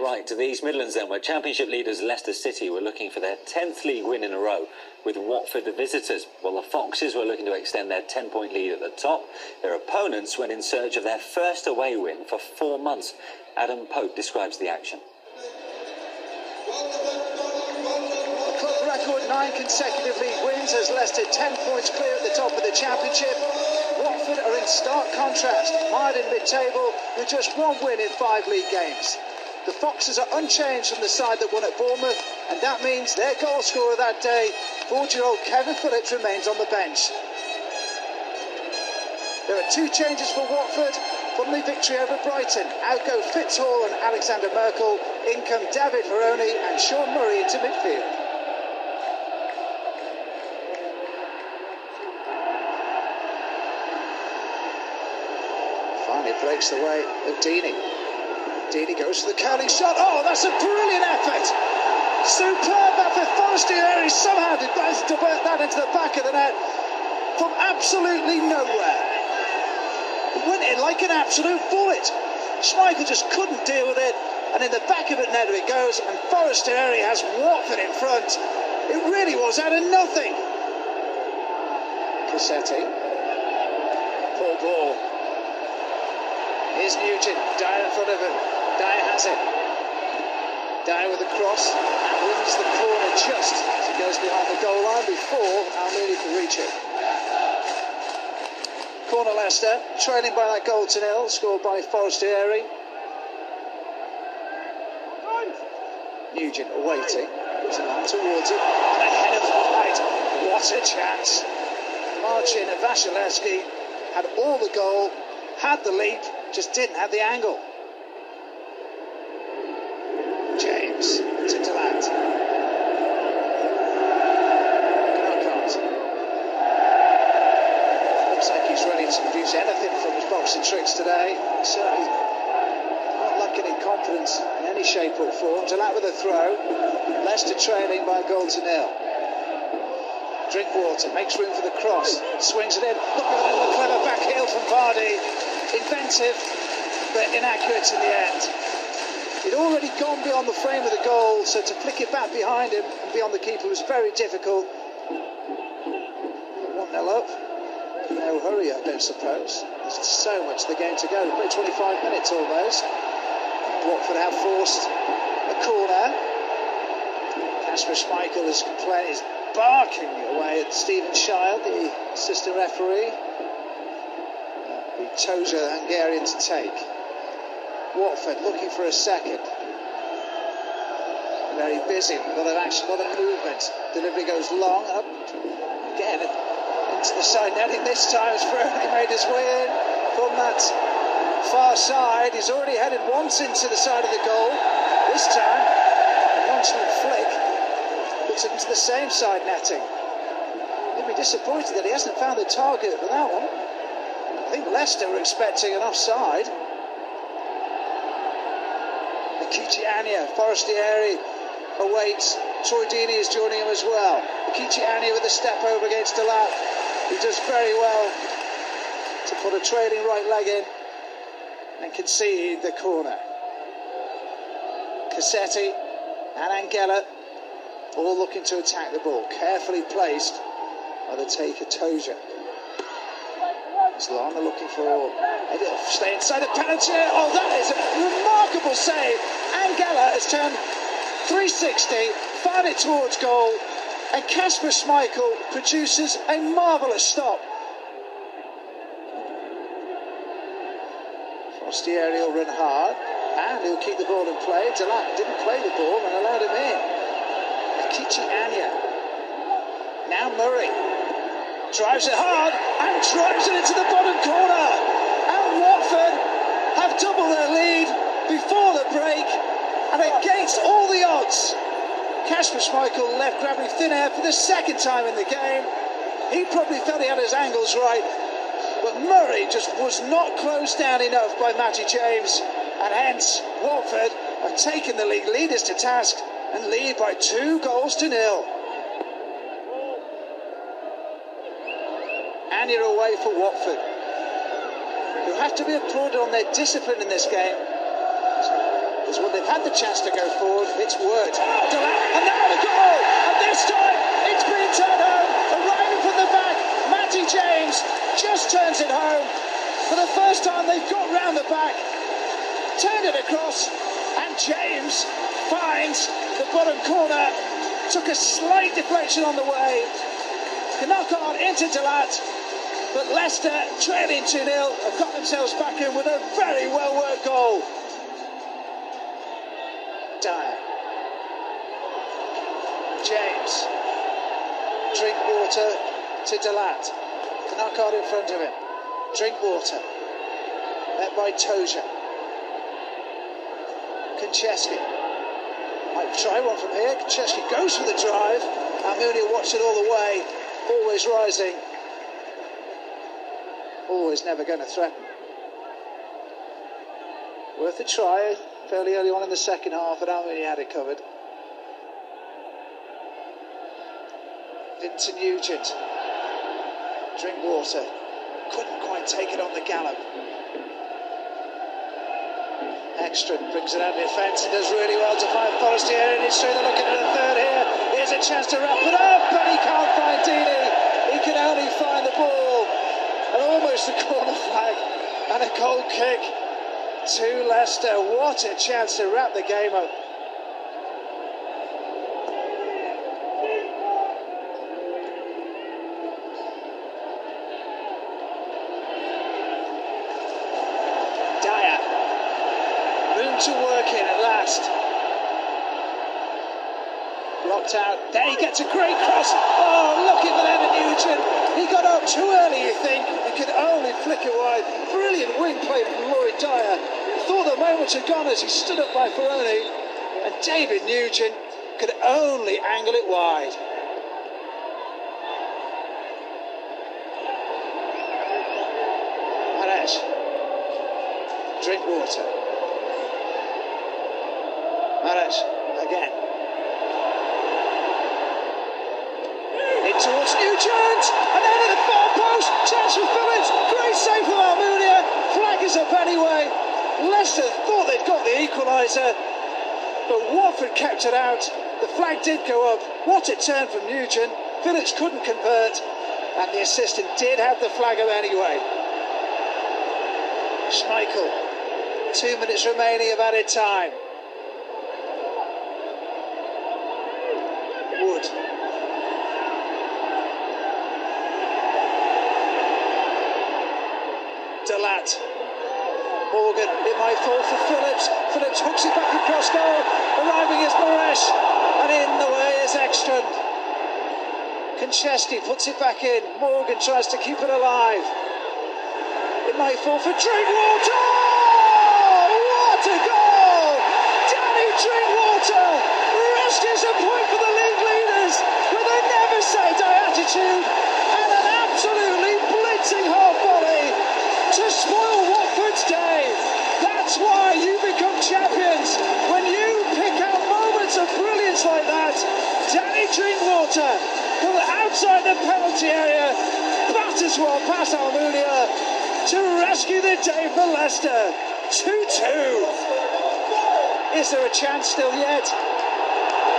Right, to the East Midlands then, where Championship leaders Leicester City were looking for their 10th league win in a row, with Watford the visitors. Well, the Foxes were looking to extend their 10-point lead at the top. Their opponents went in search of their first away win for 4 months. Adam Pope describes the action. A club record 9 consecutive league wins as Leicester 10 points clear at the top of the Championship. Watford are in stark contrast, mired in mid-table with just 1 win in 5 league games. The Foxes are unchanged from the side that won at Bournemouth, and that means their goal scorer that day, 40-year-old Kevin Phillips, remains on the bench. There are 2 changes for Watford. From the victory over Brighton, out go Fitzhall and Alexander Merkel, in come David Veroni and Sean Murray into midfield. Finally breaks the way of Deeney. Deeney goes for the curling shot. Oh, that's a brilliant effort! Superb effort. Forestieri somehow decides to divert that into the back of the net from absolutely nowhere. It went in like an absolute bullet. Schmeichel just couldn't deal with it, and in the back of the net it goes, and Forestieri has Watford in front. It really was out of nothing. Cassetti. Full ball. Here's Nugent, Dyer in front of him. Dyer has it. Dyer with the cross and wins the corner just as he goes behind the goal line before Almeida can reach it. Corner Leicester, trailing by that goal to 0, scored by Forestieri. Nugent awaiting, puts it on towards it, and ahead of the fight. What a chance! Marcin Wasilewski had all the goal, had the leap, just didn't have the angle. James to Delat. Knockout. Looks like he's ready to produce anything from his boxing tricks today. Certainly not lacking in confidence in any shape or form. Delat with a throw. Leicester trailing by a goal to 0. Drinkwater makes room for the cross. Swings it in. Look at that little clever back heel from Vardy. Inventive, but inaccurate in the end. He'd already gone beyond the frame of the goal, so to flick it back behind him and beyond the keeper was very difficult. 1-0 up. No hurry, I don't suppose. There's so much of the game to go. We've played 25 minutes almost. Watford have forced a corner. Kasper Schmeichel is complaining, is barking away at Stephen Child, the assistant referee. Toja, the Hungarian, to take. Watford looking for a second. Very busy, a lot of action, a lot of movement. Delivery goes long, up again into the side netting. This time as Veroni made his way in from that far side. He's already headed once into the side of the goal. This time, a nonchalant flick puts it into the same side netting. He'll be disappointed that he hasn't found the target with that one. I think Leicester were expecting an offside. Ania, Forestieri awaits. Troy Deeney is joining him as well. Ania with a step over against Delat, who does very well to put a trailing right leg in and concede the corner. Cassetti and Angela all looking to attack the ball, carefully placed by the taker Toja. Lana looking for it'll stay inside the penalty. Oh, that is a remarkable save. Angela has turned 360, fired it towards goal, and Kasper Schmeichel produces a marvellous stop. Forestieri will run hard, and he'll keep the ball in play. Delat didn't play the ball and allowed him in. Ania. Now Murray. Drives it hard and drives it into the bottom corner. And Watford have doubled their lead before the break, and against all the odds, Kasper Schmeichel left grabbing thin air for the second time in the game. He probably felt he had his angles right, but Murray just was not closed down enough by Matty James, and hence Watford are taking the league leaders to task and lead by 2 goals to 0. And you're away for Watford, who have to be applauded on their discipline in this game. Because when they've had the chance to go forward, it's Wood. And now the goal! And this time, it's been turned home. Arriving from the back, Matty James just turns it home. For the first time, they've got round the back, turned it across, and James finds the bottom corner. Took a slight deflection on the way. The knock-on into Delat. But Leicester, trailing 2-0, have got themselves back in with a very well-worked goal. Dyer. James. Drinkwater to Delat. The knock-on in front of him. Drinkwater. Met by Toja. Konchesky. Might try one from here. Konchesky goes for the drive. Almunia watched it all the way. Always rising. Always never going to threaten. Worth a try. Fairly early on in the second half, but Almunia had it covered. Into Nugent. Drinkwater. Couldn't quite take it on the gallop. Ekstrand brings it out of the defence and does really well to find Forestier, and it's through. They're looking at a third here. Here's a chance to wrap it up, but he can't find Deeney. He can only find the ball. And almost a corner flag and a goal kick to Leicester. What a chance to wrap the game up. Dyer. Room to work in at last. Blocked out. There he gets a great cross. Oh, lucky for that at Nugent. He got up too early, you think, and could only flick it wide. Brilliant wing play from Lloyd Dyer. Thought the moments had gone as he stood up by Ferroni, and David Nugent could only angle it wide. Maresh. Drinkwater. Maresh again. Towards Nugent, and then at the far post, chance for Phillips, great save from Almunia, flag is up anyway. Leicester thought they'd got the equaliser, but Watford kept it out. The flag did go up. What a turn from Nugent. Phillips couldn't convert, and the assistant did have the flag up anyway. Schmeichel, 2 minutes remaining of added time. Wood. Delat. Morgan, it might fall for Phillips. Phillips hooks it back across goal. Arriving is Maresh. And in the way is Ekstrand. Konchesky puts it back in. Morgan tries to keep it alive. It might fall for Drinkwater. What a goal! Danny Drinkwater rescues a point for the league leaders with a never-say-die attitude and an absolutely blitzing half volley to spoil Watford's day. That's why you become champions, when you pick out moments of brilliance like that. Danny Drinkwater from outside the penalty area batters one past Almunia to rescue the day for Leicester. 2-2. Is there a chance still yet?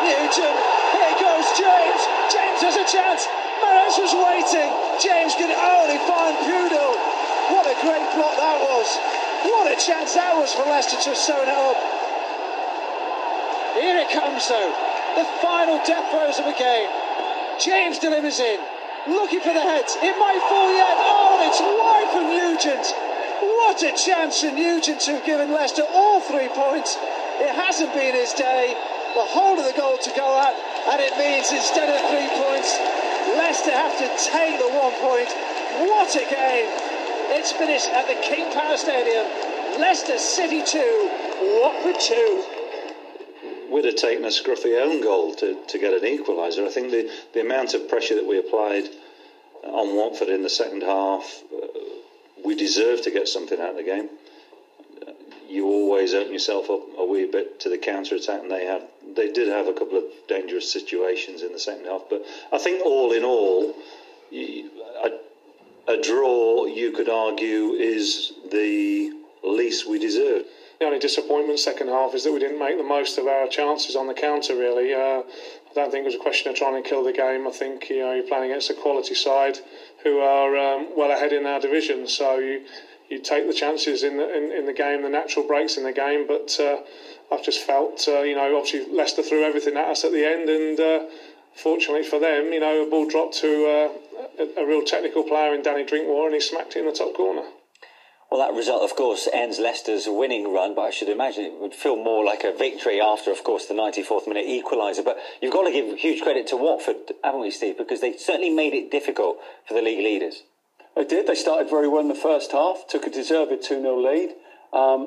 Nugent, here goes James. James has a chance. Maresh was waiting. James could only find Pudel. What a great block that was. What a chance that was for Leicester to have sewn it up. Here it comes though. The final death throes of the game. James delivers in. Looking for the heads. It might fall yet. Oh, it's wide from Nugent. What a chance for Nugent to have given Leicester all 3 points. It hasn't been his day. The whole of the goal to go at, and it means instead of 3 points, Leicester have to take the 1 point. What a game. It's finished at the King Power Stadium. Leicester City 2, Watford 2. Would have taken a scruffy own goal to get an equaliser. I think the amount of pressure that we applied on Watford in the second half, we deserved to get something out of the game. You always open yourself up a wee bit to the counter-attack, and they did have a couple of dangerous situations in the second half. But I think all in all, a draw, you could argue, is the least we deserved. The only disappointment second half is that we didn't make the most of our chances on the counter, really. I don't think it was a question of trying to kill the game. I think you're playing against a quality side who are well ahead in our division. So you take the chances in the game, the natural breaks in the game. But I've just felt, obviously Leicester threw everything at us at the end, and fortunately for them, a ball dropped to a real technical player in Danny Drinkwater, and he smacked it in the top corner. Well, that result, of course, ends Leicester's winning run, but I should imagine it would feel more like a victory after, of course, the 94th minute equaliser. But you've got to give huge credit to Watford, haven't we, Steve? Because they certainly made it difficult for the league leaders. They did. They started very well in the first half, took a deserved 2-0 lead.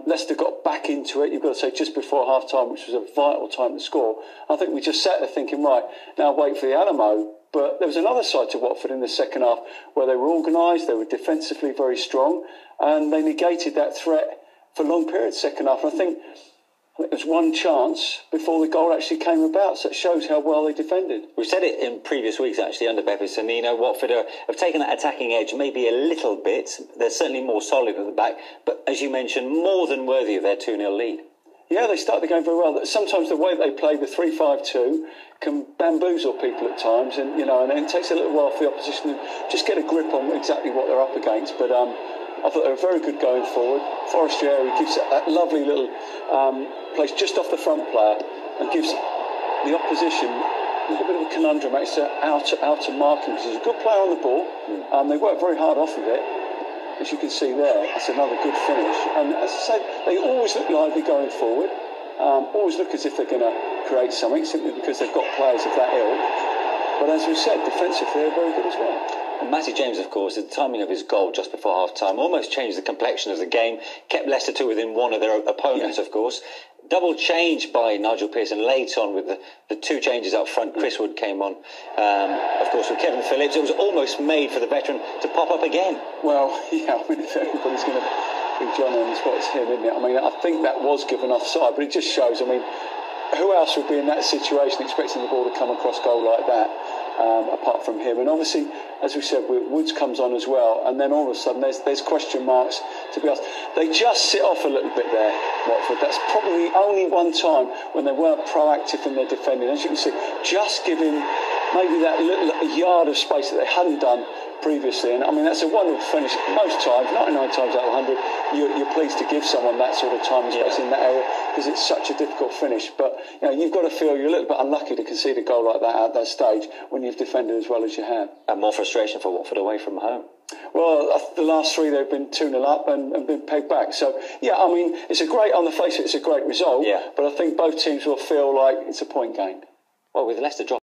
Leicester got back into it, you've got to say, just before half-time, which was a vital time to score. I think we just sat there thinking, right, now wait for the Alamo. But there was another side to Watford in the second half where they were organised, they were defensively very strong, and they negated that threat for long periods second half. And I think there was one chance before the goal actually came about, so it shows how well they defended. We've said it in previous weeks, actually, under Beppison. Watford have taken that attacking edge maybe a little bit. They're certainly more solid at the back, but as you mentioned, more than worthy of their 2-0 lead. Yeah, they started the game very well. Sometimes the way they play the 3-5-2 can bamboozle people at times, and and it takes a little while for the opposition to just get a grip on exactly what they're up against. But I thought they were very good going forward. Forestieri gives that lovely little place just off the front player and gives the opposition a little bit of a conundrum. It's outer marking because he's a good player on the ball. They work very hard off of it. As you can see there, it's another good finish. And as I said, they always look lively going forward, always look as if they're going to create something, simply because they've got players of that ilk. But as we said, defensively, they're very good as well. And Matty James, of course, the timing of his goal just before half-time almost changed the complexion of the game, kept Leicester to within one of their opponents, of course. Double change by Nigel Pearson late on with the two changes up front. Chris Wood came on, of course, with Kevin Phillips. It was almost made for the veteran to pop up again. Well, yeah, I mean, if anybody's going to be John on the spot, it's him, isn't it? I mean, I think that was given offside, but it just shows, I mean, who else would be in that situation expecting the ball to come across goal like that? Apart from him, and obviously, as we said, Woods comes on as well, and then all of a sudden there's question marks to be asked. They just sit off a little bit there, Watford. That's probably the only one time when they weren't proactive in their defending. As you can see, just giving maybe that little yard of space that they hadn't done previously, and I mean that's a wonderful finish. Most times, 99 times out of 100, you're pleased to give someone that sort of time and space in that area because it's such a difficult finish. But you've got to feel you're a little bit unlucky to concede a goal like that at that stage when you've defended as well as you have. And more frustration for Watford away from home. Well, the last three they've been 2-0 up and been pegged back. So yeah, I mean it's a great, on the face of it, it's a great result. Yeah. But I think both teams will feel like it's a point gained. Well, with Leicester dropping